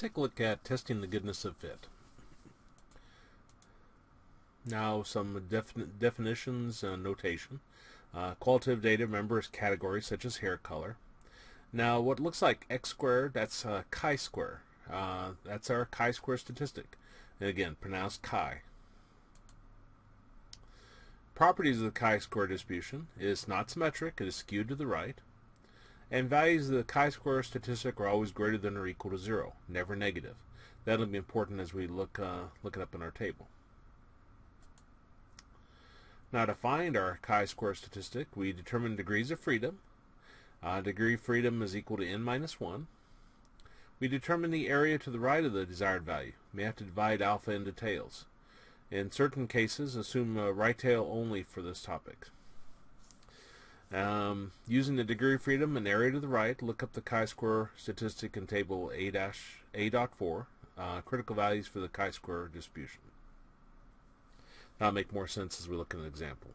take a look at testing the goodness of fit. Now some definitions and notation. Qualitative data, remember, is categories such as hair color. Now what looks like x squared, that's chi-square. That's our chi-square statistic. And again, pronounced chi. Properties of the chi-square distribution: it is not symmetric, it is skewed to the right. And values of the chi-square statistic are always greater than or equal to 0, never negative. That'll be important as we look it up in our table. Now to find our chi-square statistic, we determine degrees of freedom. Degree of freedom is equal to n minus 1. We determine the area to the right of the desired value. We have to divide alpha into tails. In certain cases, assume a right tail only for this topic. Using the degree of freedom and area to the right, look up the chi-square statistic in table A.4, critical values for the chi-square distribution. That'll make more sense as we look at an example.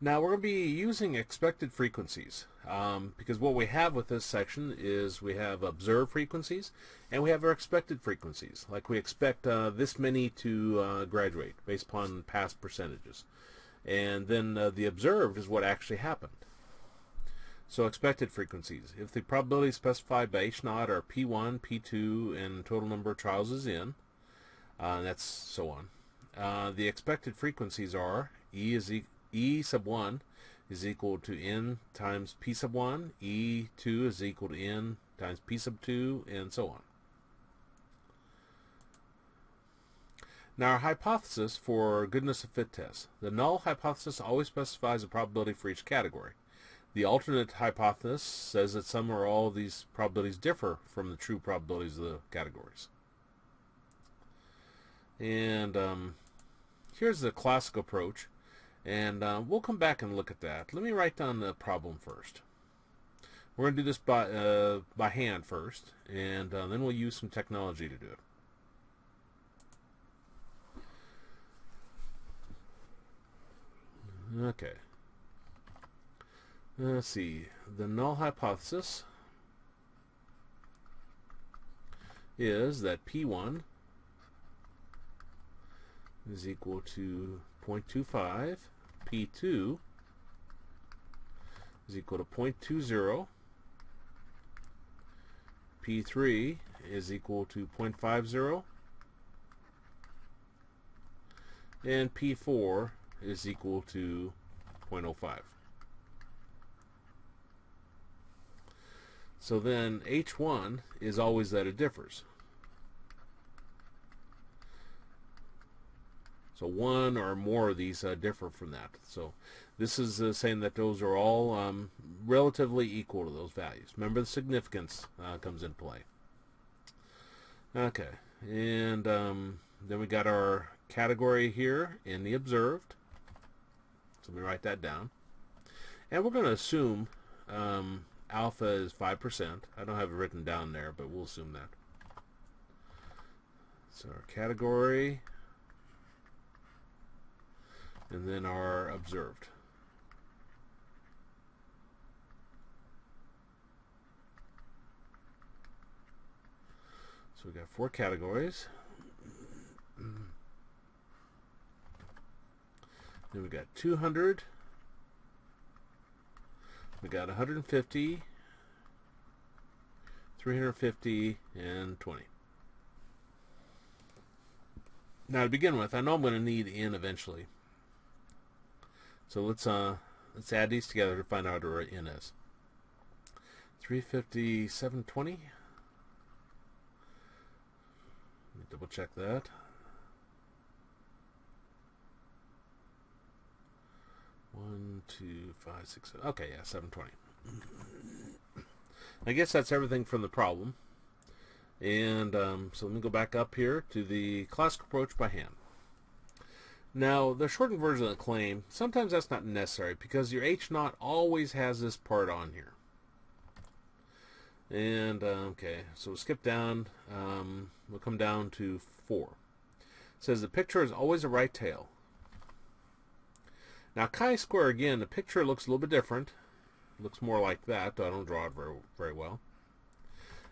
Now we're going to be using expected frequencies because what we have with this section is we have observed frequencies and we have our expected frequencies. Like we expect this many to graduate based upon past percentages. And then the observed is what actually happened. So expected frequencies. If the probability specified by H0 are P1, P2, and total number of trials is N, that's so on. The expected frequencies are E sub 1 is equal to N times P sub 1, E2 is equal to N times P sub 2, and so on. Now our hypothesis for goodness of fit test. The null hypothesis always specifies a probability for each category. The alternate hypothesis says that some or all of these probabilities differ from the true probabilities of the categories. And here's the classic approach, and we'll come back and look at that. Let me write down the problem first. We're going to do this by hand first, and then we'll use some technology to do it. Okay. Let's see. The null hypothesis is that P1 is equal to 0.25, P2 is equal to 0.20, P3 is equal to 0.50, and P4 is equal to 0.05. So then H1 is always that it differs. So one or more of these differ from that. So this is saying that those are all relatively equal to those values. Remember, the significance comes into play. Okay, and then we got our category here in the observed. So let me write that down. And we're going to assume alpha is 5%. I don't have it written down there, but we'll assume that. So our category, and then our observed. So we got 4 categories. Then we got 200. We got 150, 350, and 20. Now to begin with, I know I'm going to need N eventually. So let's add these together to find out what our N is. 350, 720. Let me double check that. One, two, five, six, seven. Okay, yeah, 720. I guess that's everything from the problem. And so let me go back up here to the classic approach by hand. Now, the shortened version of the claim, sometimes that's not necessary because your H0 always has this part on here. And, okay, so we'll skip down. We'll come down to 4. It says the picture is always a right tail. Now chi-square, again, the picture looks a little bit different. It looks more like that, though I don't draw it very well.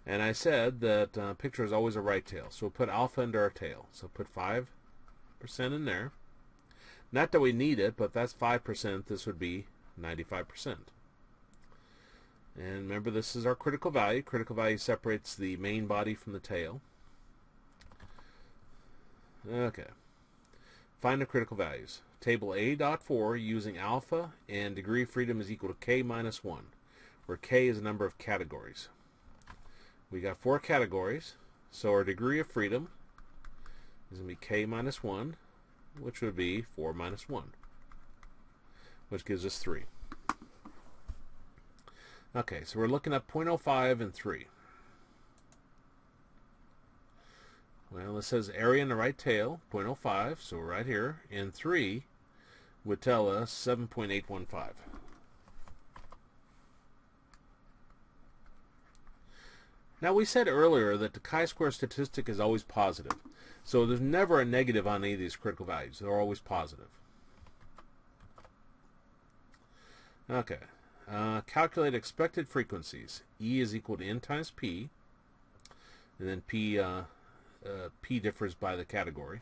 And I said that picture is always a right tail. So we'll put alpha into our tail. So put 5% in there. Not that we need it, but that's 5%. This would be 95%. And remember, this is our critical value. Critical value separates the main body from the tail. Okay. Find the critical values. Table A.4 using alpha and degree of freedom is equal to K minus 1, where K is the number of categories. We got 4 categories, so our degree of freedom is going to be K minus 1, which would be 4 minus 1, which gives us 3. Okay, so we're looking at 0.05 and 3. Well, it says area in the right tail, 0.05, so we're right here, and 3 would tell us 7.815. Now, we said earlier that the chi-square statistic is always positive, so there's never a negative on any of these critical values. They're always positive. Okay. Calculate expected frequencies. E is equal to n times p, and then p differs by the category.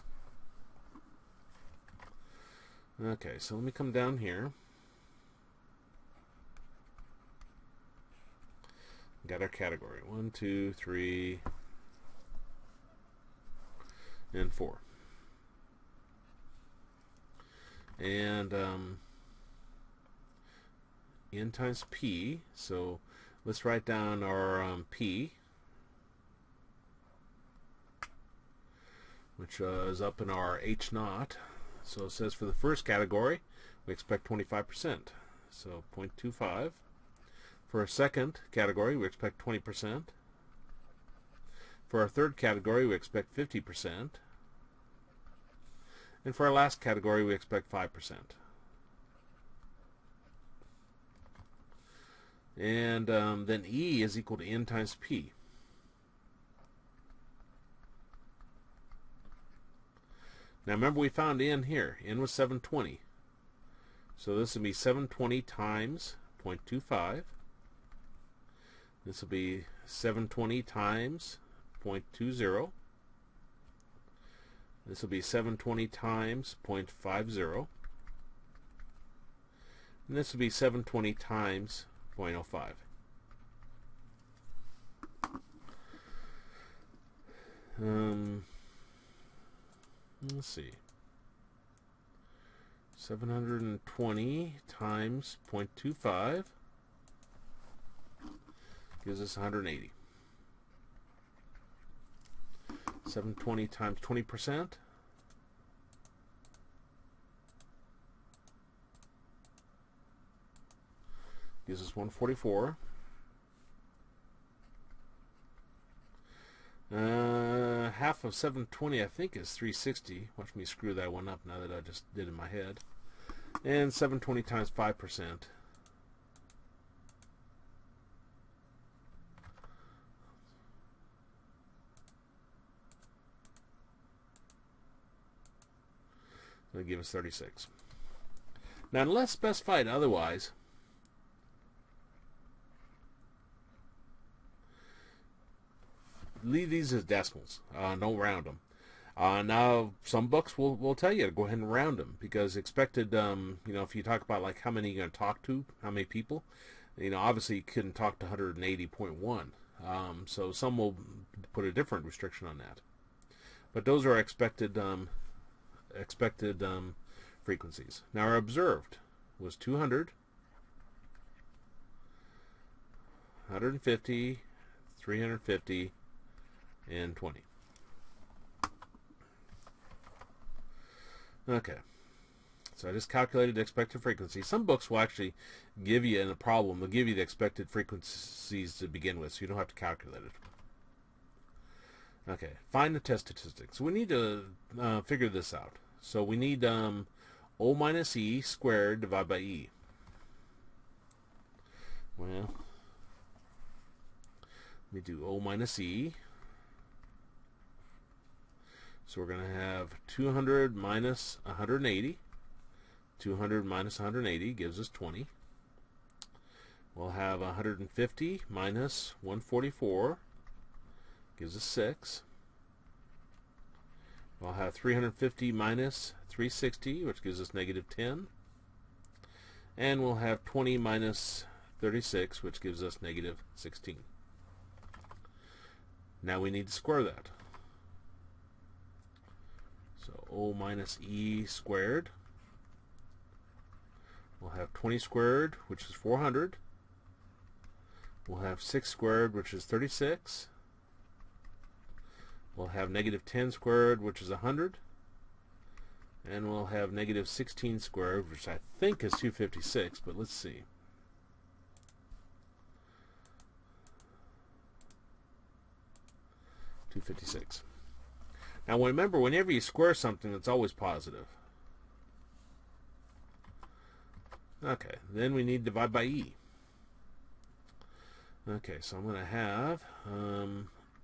Okay, so let me come down here. Got our category. 1, 2, 3, and 4. And n times p, so let's write down our p, which is up in our h naught. So it says for the first category we expect 25%, so 0.25. For our second category we expect 20%. For our third category we expect 50%. And for our last category we expect 5%. And then E is equal to n times P. Now remember, we found n here. N was 720. So this will be 720 times 0.25. This will be 720 times 0.20. This will be 720 times 0.50. And this will be 720 times 0.05. Let's see. 720 times 0.25 gives us 180. 720 times 20% gives us 144. Half of 720 I think is 360. Watch me screw that one up now that I just did in my head. And 720 times 5%. That'll give us 36. Now, unless specified otherwise, leave these as decimals. Don't round them. Now, some books will tell you to go ahead and round them, because expected, if you talk about like how many you're going to talk to, how many people, obviously you couldn't talk to 180.1. So some will put a different restriction on that. But those are expected frequencies. Now, our observed was 200, 150, 350, and 20. Okay, so I just calculated the expected frequency. Some books will actually give you, in a problem, they'll give you the expected frequencies to begin with, so you don't have to calculate it. Okay, find the test statistics. We need to figure this out. So we need O minus E squared divided by E. Well, let me do O minus E. So we're going to have 200 minus 180. 200 minus 180 gives us 20. We'll have 150 minus 144 gives us 6. We'll have 350 minus 360, which gives us negative 10. And we'll have 20 minus 36, which gives us negative 16. Now we need to square that. So O minus E squared. We'll have 20 squared, which is 400. We'll have 6 squared, which is 36. We'll have negative 10 squared, which is 100. And we'll have negative 16 squared, which I think is 256, but let's see. $256. Now remember, whenever you square something, it's always positive. Okay, then we need to divide by E. Okay, so I'm going to have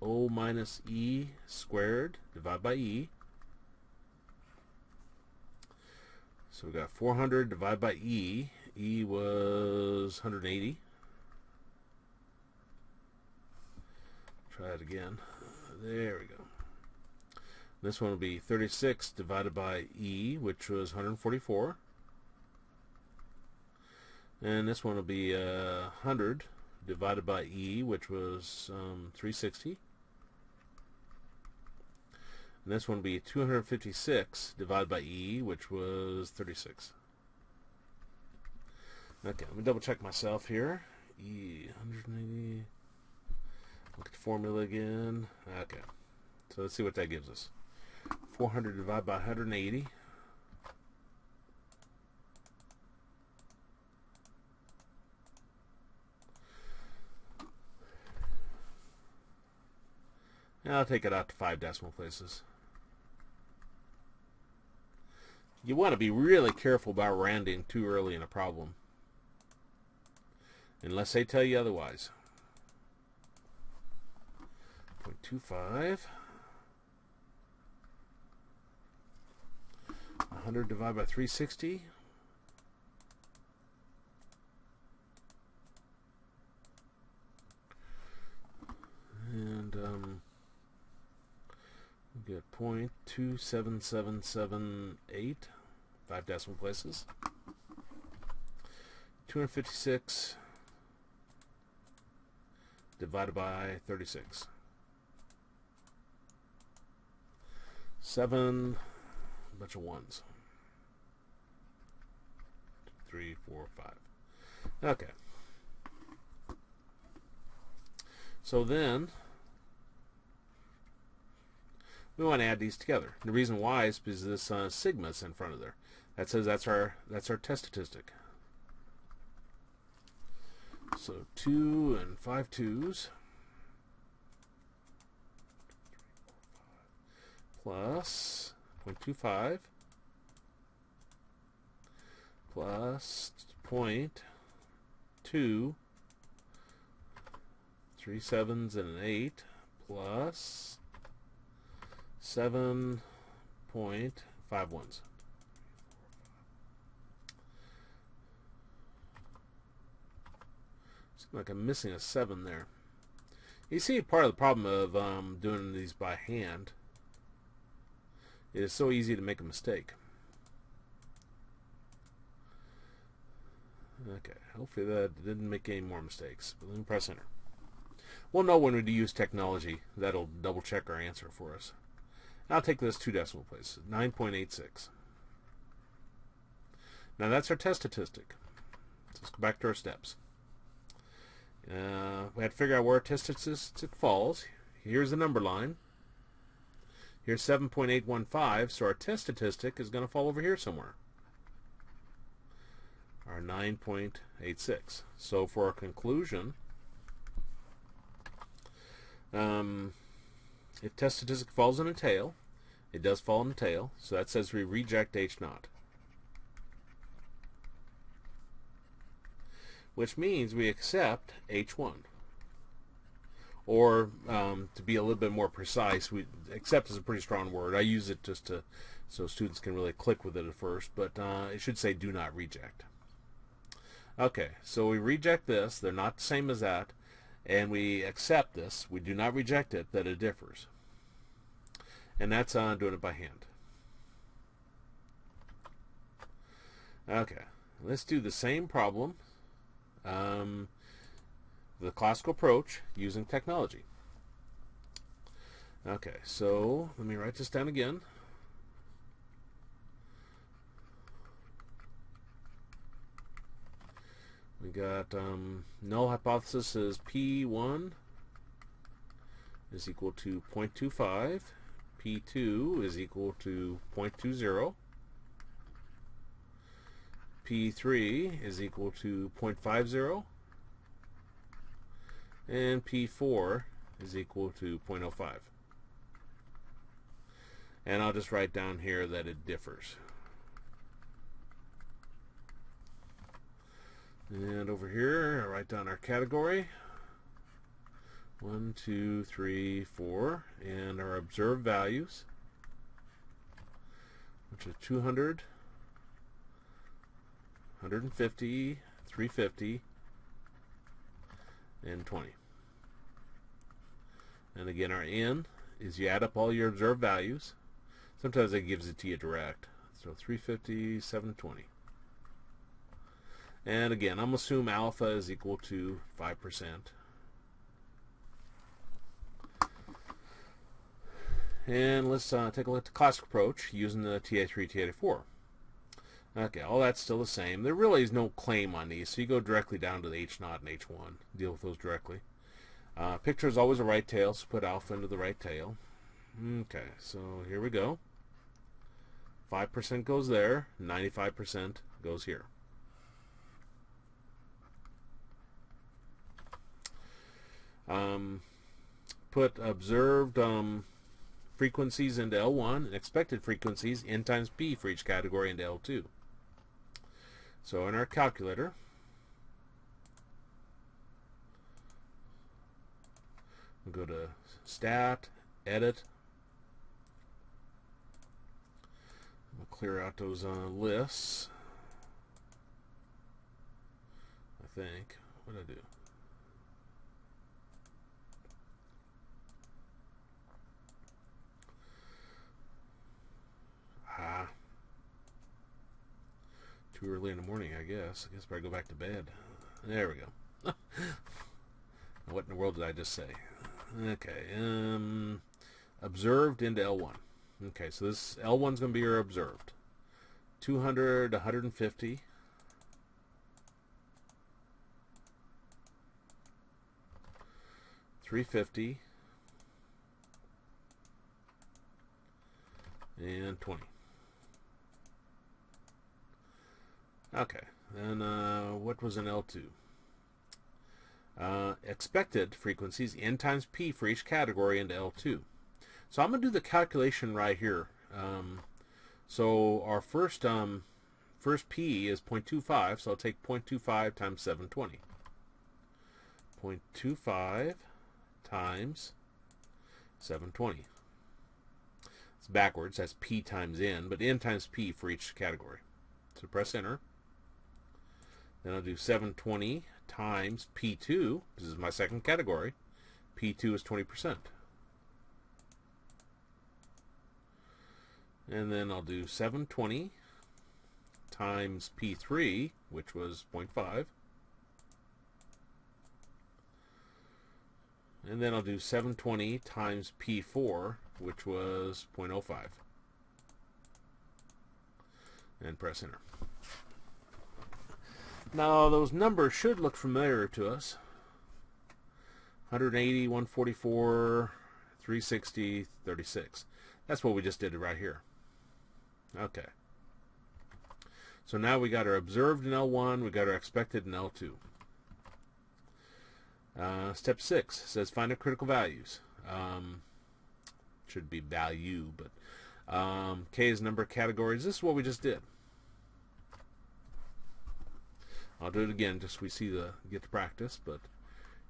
O minus E squared divided by E. So we got 400 divided by E. E was 180. Try it again. There we go. This one will be 36 divided by E, which was 144. And this one will be 100 divided by E, which was 360. And this one will be 256 divided by E, which was 36. Okay, let me double check myself here. E, 180. Look at the formula again. Okay, so let's see what that gives us. 400 divided by 180. And I'll take it out to 5 decimal places. You want to be really careful about rounding too early in a problem, unless they tell you otherwise. 0.25. 100 divided by 360. And we get 0.27778, 5 decimal places. 256 divided by 36. 7, a bunch of ones. 2, 3, 4, 5. Okay. So then we want to add these together. The reason why is because this sigma is in front of there. That says that's our test statistic. So 2 and 5 2s plus 0.25 plus 0.2, 3 7s and an 8 plus 7.51s. Seems like I'm missing a 7 there. You see, part of the problem of doing these by hand, it is so easy to make a mistake. Okay, hopefully that didn't make any more mistakes. But let me press enter. We'll know when we use technology. That'll double check our answer for us. I'll take this 2 decimal places, 9.86. Now that's our test statistic. So let's go back to our steps. We had to figure out where our test statistic falls. Here's the number line. Here's 7.815, so our test statistic is going to fall over here somewhere. Our 9.86. So for our conclusion, if test statistic falls in a tail, it does fall in the tail, so that says we reject H0. Which means we accept H1. Or, to be a little bit more precise, accept is a pretty strong word. I use it just to so students can really click with it at first, but it should say do not reject. Okay, so we reject this. They're not the same as that. and we accept this. We do not reject it, that it differs. And that's doing it by hand. Okay, let's do the same problem, the classical approach using technology. Okay, so let me write this down again. We got null hypothesis is P1 is equal to 0.25, P2 is equal to 0.20, P3 is equal to 0.50, and P4 is equal to 0.05. And I'll just write down here that it differs. And over here, I'll write down our category. 1, 2, 3, 4, and our observed values, which is 200, 150, 350, and 20. And again, our N is you add up all your observed values. Sometimes it gives it to you direct. So 350, 720. And again, I'm going to assume alpha is equal to 5%. And let's take a look at the classic approach using the TA3, TA4. Okay, all that's still the same. There really is no claim on these, so you go directly down to the H0 and H1. Deal with those directly. Picture is always a right tail, so put alpha into the right tail. Okay, so here we go. 5% goes there, 95% goes here. Put observed frequencies into L1 and expected frequencies N times P for each category into L2. So in our calculator, we'll go to Stat, Edit. We'll clear out those lists. I think. What did I do? Too early in the morning, I guess. I guess I better go back to bed. There we go. What in the world did I just say? Okay. Observed into L1. Okay, so this L1 is going to be your observed. 200, 150. 350. And 20. Okay, and what was an L2? Expected frequencies N times P for each category into L2. So I'm going to do the calculation right here. So our first P is 0.25, so I'll take 0.25 times 720. 0.25 times 720. It's backwards, that's P times N, but N times P for each category. So press enter. Then I'll do 720 times P2. This is my second category. P2 is 20%. And then I'll do 720 times P3, which was 0.5. And then I'll do 720 times P4, which was 0.05. And press enter. Now those numbers should look familiar to us. 180, 144, 360, 36. That's what we just did right here. Okay. So now we got our observed in L1, we got our expected in L2. Step 6 says find the critical values. Should be value, but K is number of categories. This is what we just did. I'll do it again just so we see get the practice, but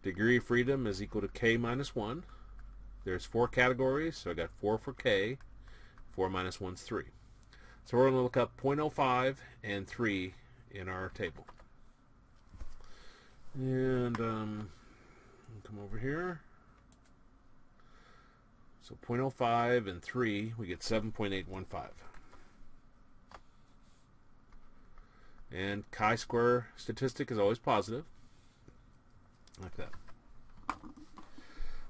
degree of freedom is equal to K minus 1. There's 4 categories, so I got 4 for K. 4 minus 1 is 3. So we're going to look up 0.05 and 3 in our table. And go come over here. So 0.05 and 3, we get 7.815. And chi-square statistic is always positive, like that.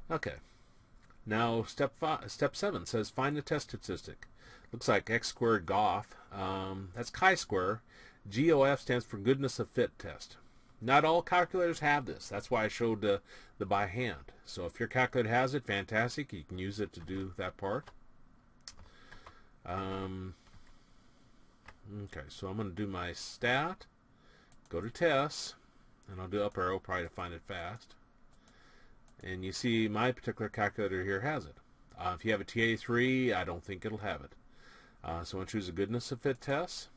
Okay. Now step 7 says find the test statistic. Looks like x squared GOF. That's chi-square. GOF stands for goodness of fit test. Not all calculators have this. That's why I showed the by hand. So if your calculator has it, fantastic. You can use it to do that part. Okay, so I'm going to do my stat, go to tests, and I'll do up arrow probably to find it fast. And you see my particular calculator here has it. If you have a TA3, I don't think it'll have it. So I'm going to choose a goodness of fit test.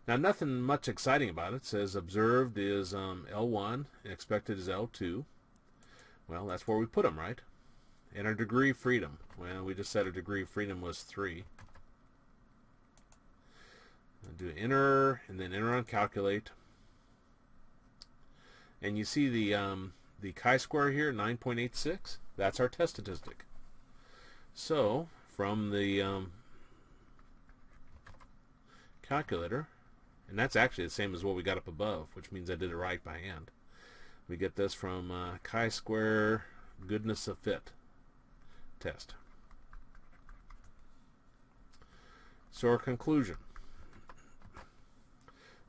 Now nothing much exciting about it. It says observed is L1 and expected is L2. Well, that's where we put them, right? And our degree of freedom. Well, we just said our degree of freedom was 3. I'll do enter, and then enter on calculate. And you see the chi-square here, 9.86. That's our test statistic. So, from the calculator, and that's actually the same as what we got up above, which means I did it right by hand. We get this from chi-square goodness of fit test. So our conclusion.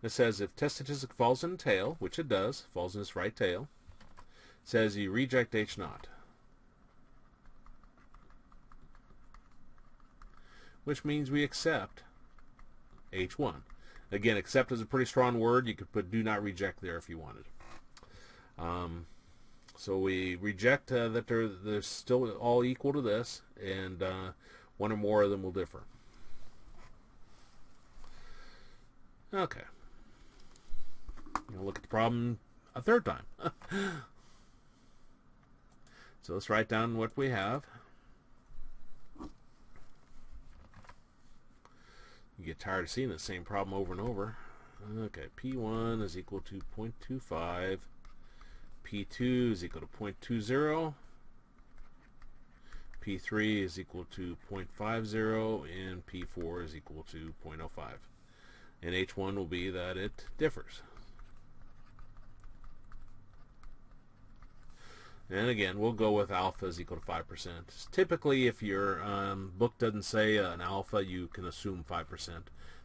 It says if test statistic falls in the tail, which it does, falls in this right tail, it says you reject H naught. Which means we accept H1. Again, accept is a pretty strong word. You could put do not reject there if you wanted. So we reject that they're still all equal to this, and one or more of them will differ. Okay. We'll look at the problem a third time. So let's write down what we have. You get tired of seeing the same problem over and over. Okay, P1 is equal to 0.25. P2 is equal to 0.20. P3 is equal to 0.50. And P4 is equal to 0.05. And H1 will be that it differs. And again, we'll go with alpha is equal to 5%. Typically, if your book doesn't say an alpha, you can assume 5%.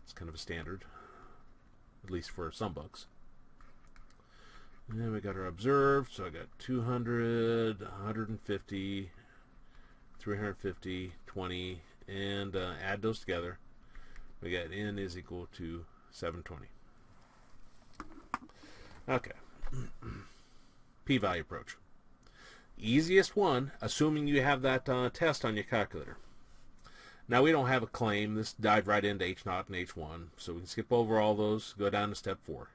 It's kind of a standard, at least for some books. And then we got our observed, so I got 200, 150, 350, 20, and add those together. We got n is equal to 720. Okay. P-value approach. Easiest one, assuming you have that test on your calculator. Now we don't have a claim. This dived right into H0 and H1, so we can skip over all those, go down to step 4.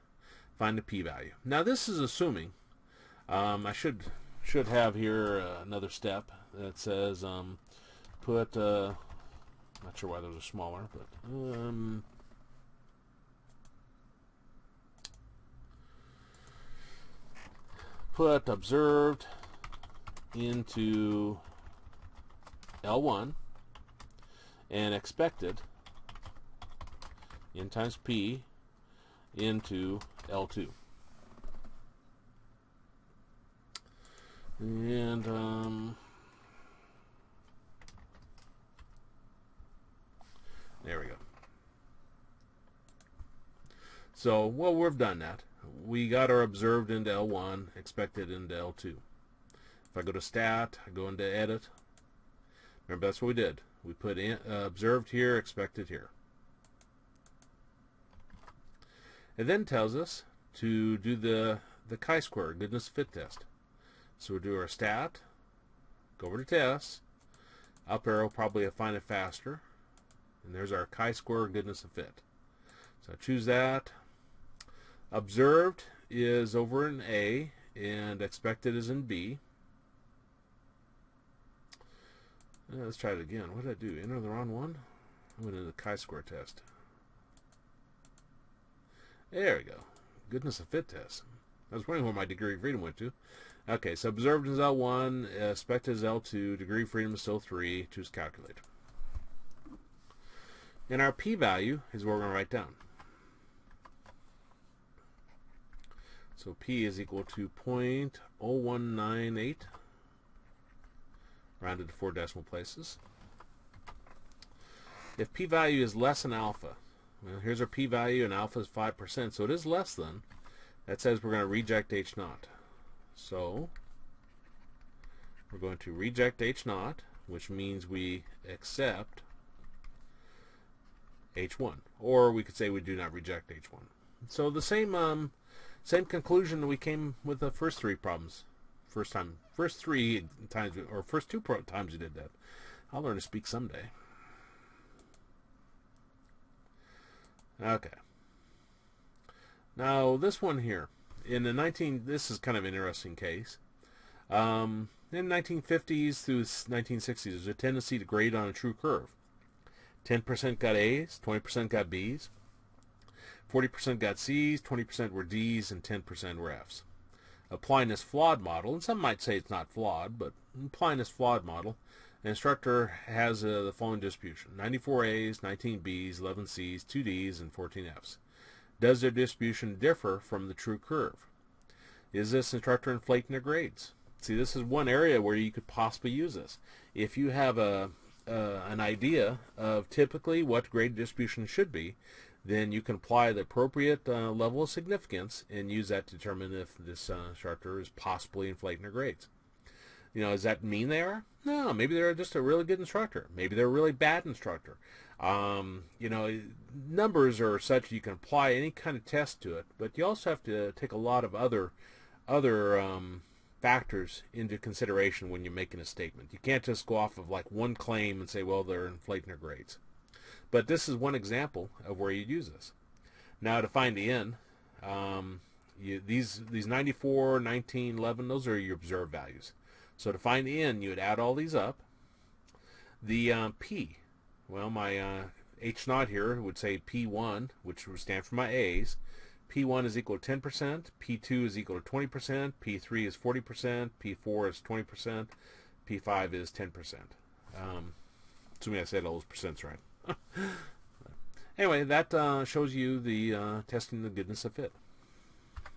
Find the p-value. Now this is assuming, I should have here another step that says put, not sure why those are smaller, but put observed into L1 and expected n times p into L2. And there we go. So, well, we've done that. We got our observed into L1, expected into L2. If I go to stat, I go into edit. Remember, that's what we did. We put in observed here, expected here. It then tells us to do the chi-square goodness fit test. So we'll do our stat, go over to tests, up arrow probably find it faster, and there's our chi-square goodness of fit. So I choose that. Observed is over in A, and expected is in B. Let's try it again. What did I do? Enter the wrong one? I went into the chi-square test. There we go. Goodness of fit test. I was wondering where my degree of freedom went to. Okay, so observed is L1, expected is L2, degree of freedom is still 3, choose calculate. And our p-value is what we're going to write down. So p is equal to 0.0198, rounded to 4 decimal places. If p-value is less than alpha, well, here's our p-value, and alpha is 5%, so it is less than. That says we're going to reject h naught. So we're going to reject h naught, which means we accept h1, or we could say we do not reject h1. So the same conclusion that we came with the first three problems. First two times we did that. I'll learn to speak someday. Okay. Now this one here, this is kind of an interesting case. In the 1950s through 1960s, there's a tendency to grade on a true curve. 10% got A's, 20% got B's, 40% got C's, 20% were D's, and 10% were F's. Applying this flawed model, and some might say it's not flawed, but applying this flawed model, an instructor has the following distribution: 94 A's, 19 B's, 11 C's, 2 D's, and 14 F's. Does their distribution differ from the true curve? Is this instructor inflating their grades? See, this is one area where you could possibly use this. If you have an idea of typically what grade distribution should be, then you can apply the appropriate level of significance and use that to determine if this instructor is possibly inflating their grades. Does that mean they are? No, maybe they're just a really good instructor. Maybe they're a really bad instructor. Numbers are such you can apply any kind of test to it, but you also have to take a lot of other factors into consideration when you're making a statement. You can't just go off of like one claim and say, well, they're inflating their grades. But this is one example of where you'd use this. Now to find the n, these 94, 19, 11, those are your observed values. So to find the n, you would add all these up. The p, well, my h naught here would say p1, which would stand for my A's. P1 is equal to 10%, P2 is equal to 20%, P3 is 40%, P4 is 20%, P5 is 10%. Assuming I said all those percents right. Anyway, that shows you the testing the goodness of fit.